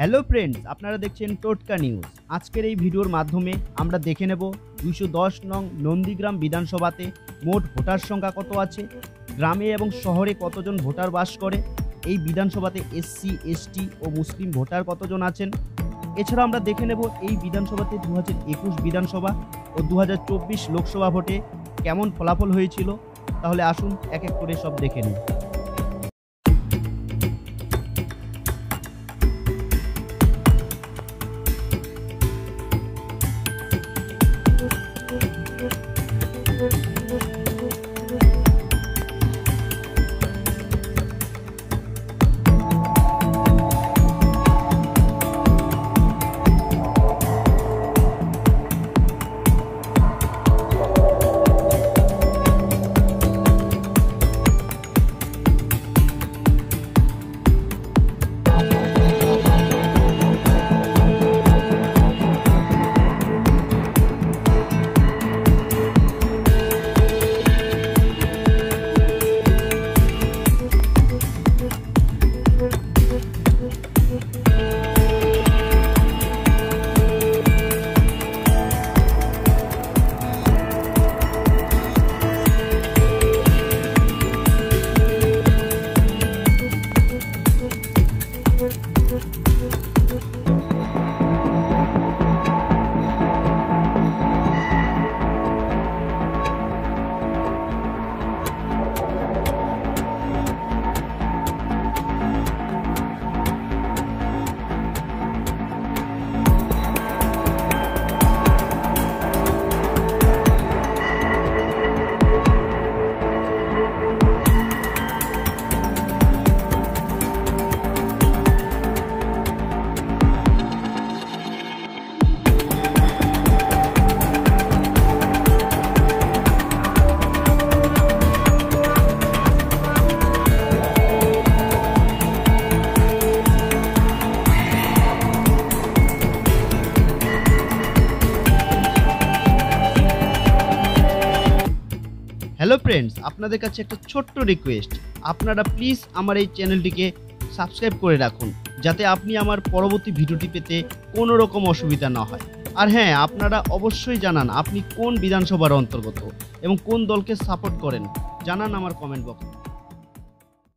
Hello friends, আপনারা দেখছেন টোটকা নিউজ। আজকের এই ভিডিওর মাধ্যমে আমরা দেখে নেব 210 নং নন্দীগ্রাম বিধানসভাতে মোট ভোটার সংখ্যা কত আছে, গ্রামে এবং শহরে কতজন ভোটার বাস করে, এই বিধানসভাতে এসসি এসটি ও মুসলিম ভোটার কতজন আছেন। এছাড়া আমরা দেখে নেব এই বিধানসভাতে 2021 বিধানসভা ও 2024 লোকসভা ভোটে কেমন ফলাফল হয়েছিল। তাহলে আসুন এক এক করে সব দেখে নিই। হ্যালো ফ্রেন্ডস, আপনাদের কাছে একটা ছোট্ট রিকোয়েস্ট, আপনারা প্লিজ আমার এই চ্যানেলটিকে সাবস্ক্রাইব করে রাখুন, যাতে আপনি আমার পরবর্তী ভিডিওটি পেতে কোনো রকম অসুবিধা না হয়। আর হ্যাঁ, আপনারা অবশ্যই জানান আপনি কোন বিধানসভার অন্তর্গত এবং কোন দলকে সাপোর্ট করেন, জানান আমার কমেন্ট বক্সে।